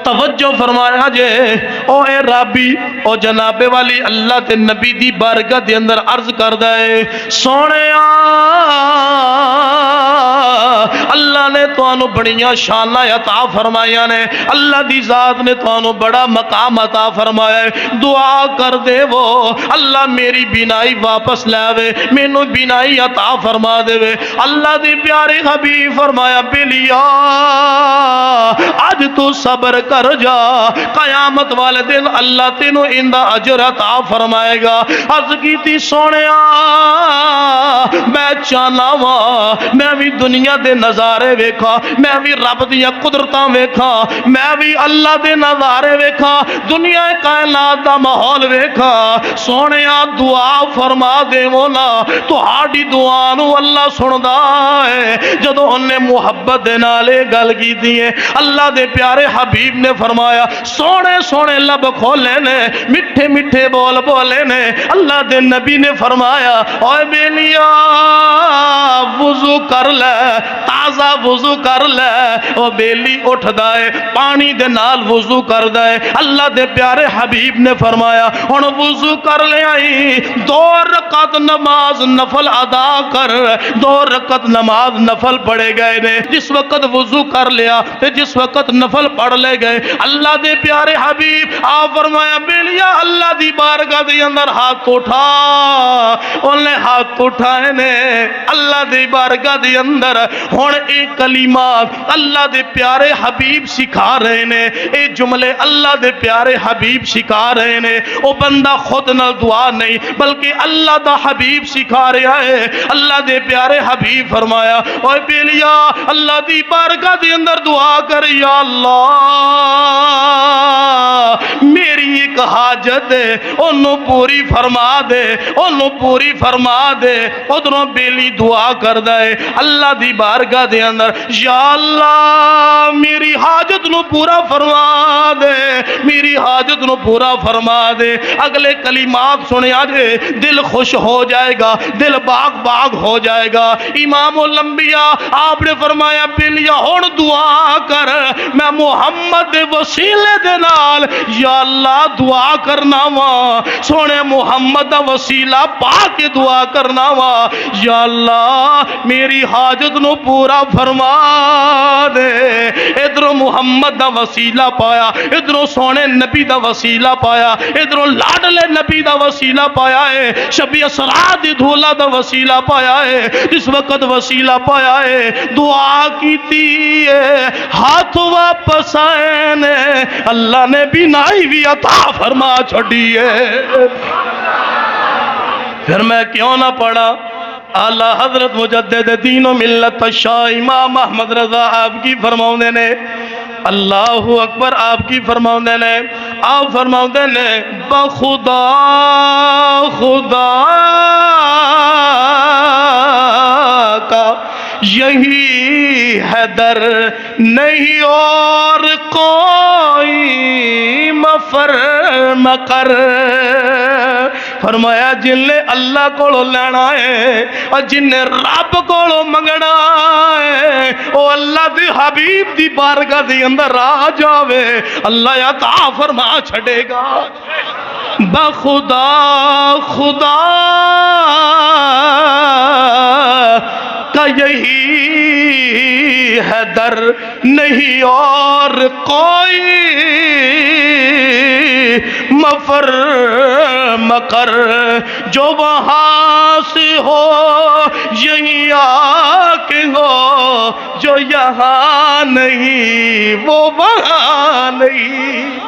توجہ فرمایا جے او اے رابی او جناب والی اللہ تے نبی دی بارگاہ دے اندر عرض کردا ہے سونیا اللہ نے تانوں بڑیاں شاناں عطا فرمائیاں نے، اللہ دی ذات نے تانوں بڑا مقام عطا فرمایا ہے، دعا کر دے وہ اللہ میری بینائی واپس لے آوے، مینوں بینائی عطا فرما دے وے۔ اللہ دی پیارے حبیب فرمایا بلیا اج تو صبر کر جا، قیامت والے دن اللہ تینوں ان دا اجر عطا فرمائے گا۔ عرض کیتی سونیا میں چاہنا وا میں بھی دنیا دے نظارے ویکھا، میں بھی رب دیا قدرتاں ویکھا، میں بھی اللہ دے نظارے ویکھا، دنیا کائنات دا ماحول ویکھا۔ سونیا دعا فرما دے مولا تہاڈی دعا نو اللہ سندا ہے۔ جدوں انہیں محبت دے نال گل کیتی ہے اللہ دے پیارے حبیب نے فرمایا سونے سونے لب کھولے نے، میٹھے میٹھے بول بولے نے۔ اللہ دے نبی نے فرمایا اوے بیلیا وضو کر لے، تازہ وضو کر لے۔ او بیلی اٹھدا ہے پانی دے نال وضو کردا ہے۔ اللہ دے پیارے حبیب نے فرمایا ہن وضو کر لے آئی، 2 رکعت نماز نفل ادا کر۔ 2 رکعت نماز نفل پڑھے گئے نے، جس وقت وضو کر لیا تے جس وقت نفل پڑھ لے گئے اللہ دے پیارے حبیب آپ فرمایا بیلیا اللہ دی بارگاہ دے اندر ہاتھ اٹھا۔ انہیں ہاتھ اٹھائے نے اللہ دی بارگاہ دے اندر ہن اے کلمات اللہ دے پیارے حبیب سکھا رہے نے، اے جملے اللہ دے پیارے حبیب سکھا رہے نے۔ او بندہ خود نال دعا نہیں بلکہ اللہ دا حبیب سکھا رہا ہے۔ اللہ دے پیارے حبیب فرمایا اوے بیلیا اللہ دی بارگاہ دے اندر دعا کر یا اللہ میری ایک حاجت ہے انہوں پوری فرما دے، انہوں پوری فرما دے۔ ادھروں بیلی دعا کردہ ہے اللہ دی بارگاہ دے اندر یا اللہ میری حاجت نو پورا فرما دے، میری حاجت نو پورا فرما دے۔ اگلے کلمات سنے آجے دل خوش ہو جائے گا، دل باغ باغ ہو جائے گا۔ امام الانبیاء آپ نے فرمایا بیلیا ہون دعا کر میں محمد دے وسیلے دے نال یا اللہ دعا کرنا وا، سونے محمد دا وسیلہ پا کے دعا کرنا وا یا اللہ میری حاجت نو پورا فرما دے۔ ادھروں محمد دا وسیلہ پایا، ادھروں سونے نبی دا وسیلہ پایا، ادھروں لاڈلے نبی دا وسیلہ پایا ہے، شبی اسرار دی دھولا دا وسیلہ پایا ہے۔ جس وقت وسیلہ پایا ہے دعا کیتی ہے ہاتھ واپس آئے نے، اللہ نے بینائی بھی عطا فرما چھڑی ہے۔ پھر میں کیوں نہ پڑھا اعلی حضرت مجدد دین و ملت شاہ امام احمد رضا آپ کی فرماؤں نے، اللہ اکبر آپ کی فرماؤں نے، آپ فرماؤں نے بخدا خدا کا یہی ہے در نہیں اور کوئی مفر مکر۔ فرمایا جن نے اللہ کو لینا ہے اور جن نے رب کو منگنا ہے وہ اللہ دی حبیب دی بارگاہ دی اندر آ جاوے اللہ عطا فرما چھڑے گا۔ بخدا خدا کا یہی ہے در نہیں اور کوئی مفر مکر، جو وہاں سے ہو یہی آ کے ہو، جو یہاں نہیں وہ وہاں نہیں۔